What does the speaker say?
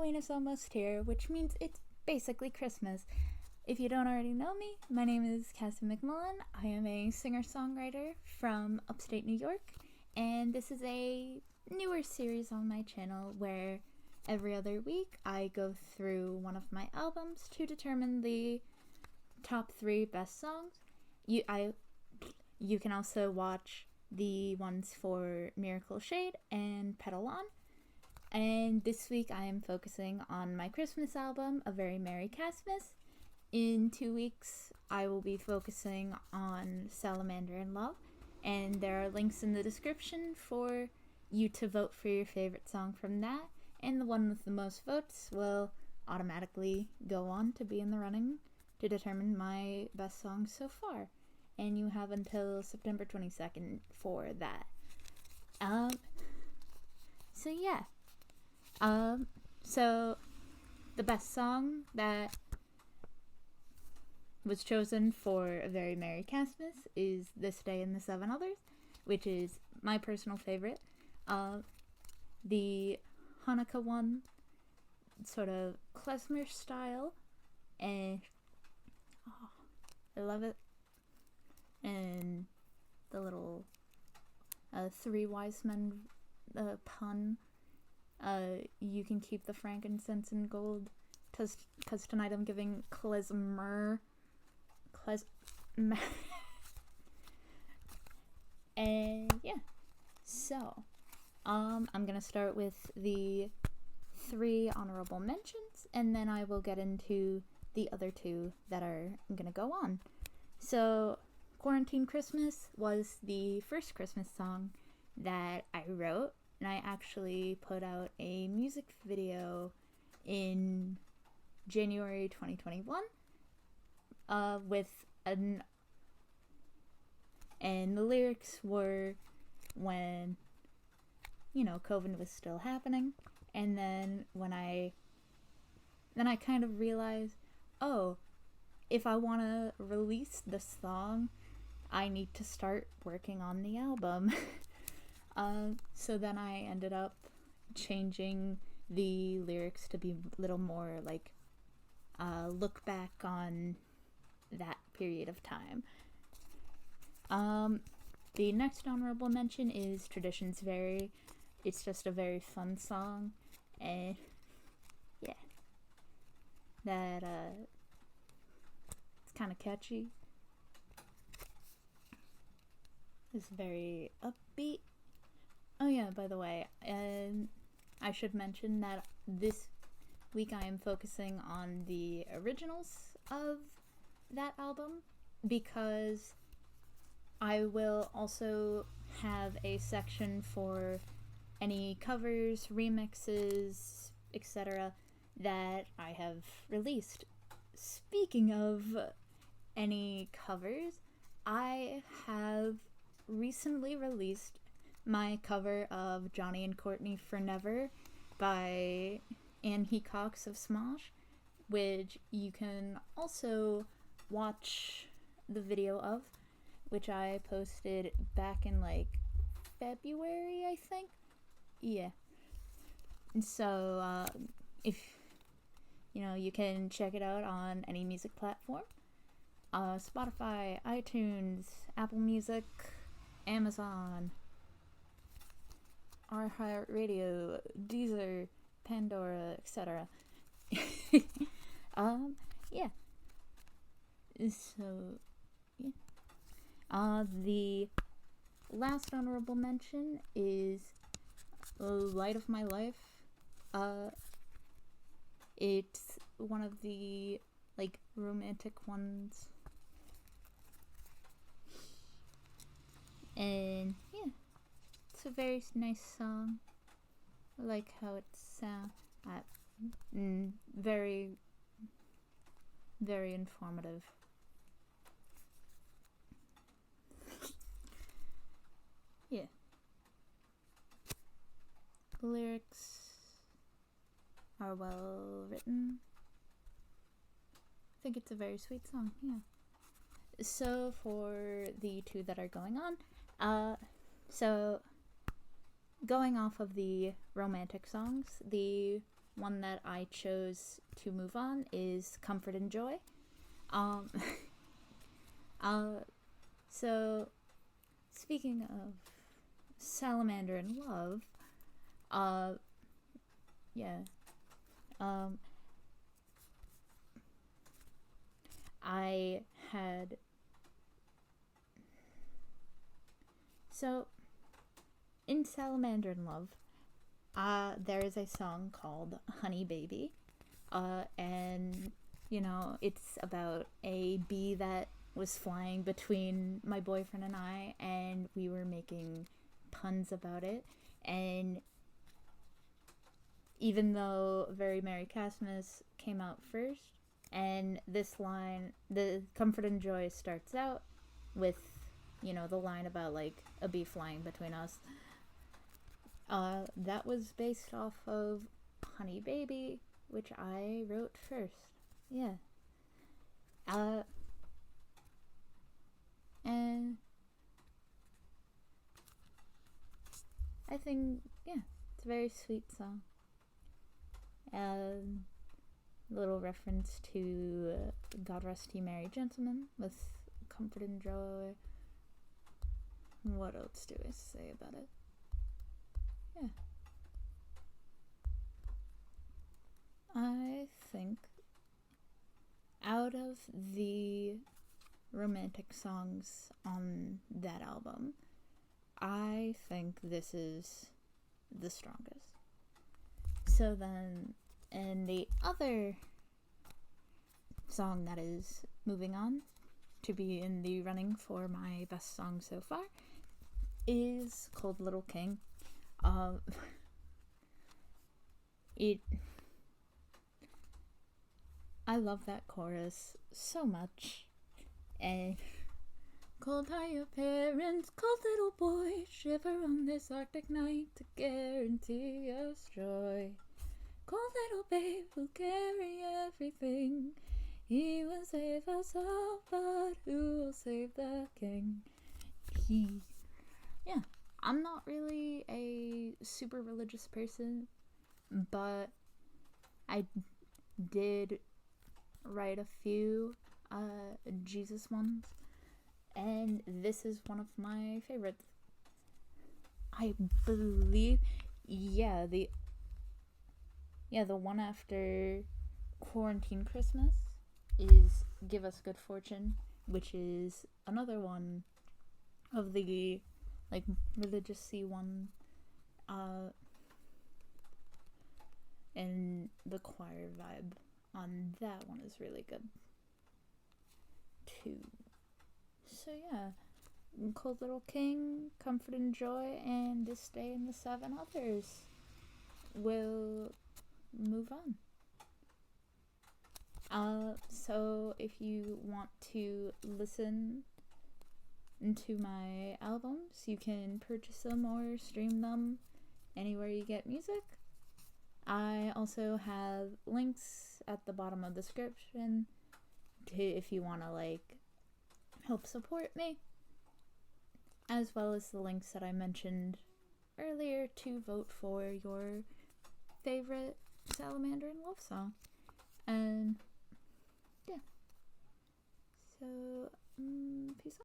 Halloween is almost here, which means it's basically Christmas. If you don't already know me, my name is Cassie McMullin. I am a singer-songwriter from upstate New York, and this is a newer series on my channel where every other week I go through one of my albums to determine the top 3 best songs. You can also watch the ones for Miracle Shade and Petal On. And this week I am focusing on my Christmas album, A Very Merry Christmas. In 2 weeks I will be focusing on Salamander in Love, and there are links in the description for you to vote for your favorite song from that, and the one with the most votes will automatically go on to be in the running to determine my best song so far. And you have until September 22nd for that. So yeah. So the best song that was chosen for A Very Merry Christmas is This Day and the Seven Others, which is my personal favorite. The Hanukkah one, sort of klezmer style, and I love it. And the little 3 wise men pun. You can keep the frankincense and gold, cause tonight I'm giving klezmer. And yeah, so I'm gonna start with the 3 honorable mentions, and then I will get into the other 2 that are gonna go on. So Quarantine Christmas was the first Christmas song that I wrote, and I actually put out a music video in January 2021 and the lyrics were when, COVID was still happening, and then I kind of realized, if I want to release this song, I need to start working on the album. So then I ended up changing the lyrics to be a little more like look back on that period of time. The next honorable mention is Traditions Vary. It's just a very fun song, and yeah, that it's kind of catchy. It's very upbeat. Oh yeah, by the way, I should mention that this week I am focusing on the originals of that album, because I will also have a section for any covers, remixes, etc. that I have released. Speaking of any covers, I have recently released my cover of Johnny and Courtney for Never by Anne Cox of Smosh, which you can also watch the video of, which I posted back in February, I think. Yeah. So if you can check it out on any music platform, Spotify, iTunes, Apple Music, Amazon, iHeartRadio, Deezer, Pandora, etc. Yeah. So, yeah. The last honorable mention is Light of My Life. It's one of the romantic ones. And yeah, it's a very nice song. I like how it sounds. Very, very informative. Yeah. The lyrics are well written. I think it's a very sweet song, yeah. So for the 2 that are going on, so going off of the romantic songs, the one that I chose to move on is Comfort and Joy. Um, so speaking of Salamander in Love, yeah, I had, so in Salamander in Love, there is a song called Honey Baby, and it's about a bee that was flying between my boyfriend and I, and we were making puns about it. And even though Very Merry Christmas came out first, and this line, the Comfort and Joy, starts out with, the line about like a bee flying between us. That was based off of Honey Baby, which I wrote first. Yeah. And I think, it's a very sweet song. Little reference to God Rest Ye Merry Gentlemen with Comfort and Joy. What else do I say about it? Yeah. I think out of the romantic songs on that album, I think this is the strongest. So then, and the other song that is moving on to be in the running for my best song so far is Cold Little King. I love that chorus so much. And cold are your parents, cold little boy, shiver on this Arctic night to guarantee us joy. Cold little babe will carry everything. He will save us all, but who will save the king? I'm not really a super religious person, but I did write a few Jesus ones, and this is one of my favorites. I believe, the one after Quarantine Christmas is Give Us Good Fortune, which is another one of the religious-y one, and the choir vibe on that one is really good too. So Cold Little King, Comfort and Joy, and This Day and the Seven Others will move on. So if you want to listen to my albums, you can purchase them or stream them anywhere you get music. I also have links at the bottom of the description if you want to help support me, as well as the links that I mentioned earlier to vote for your favorite Salamander in Love song. And so peace out.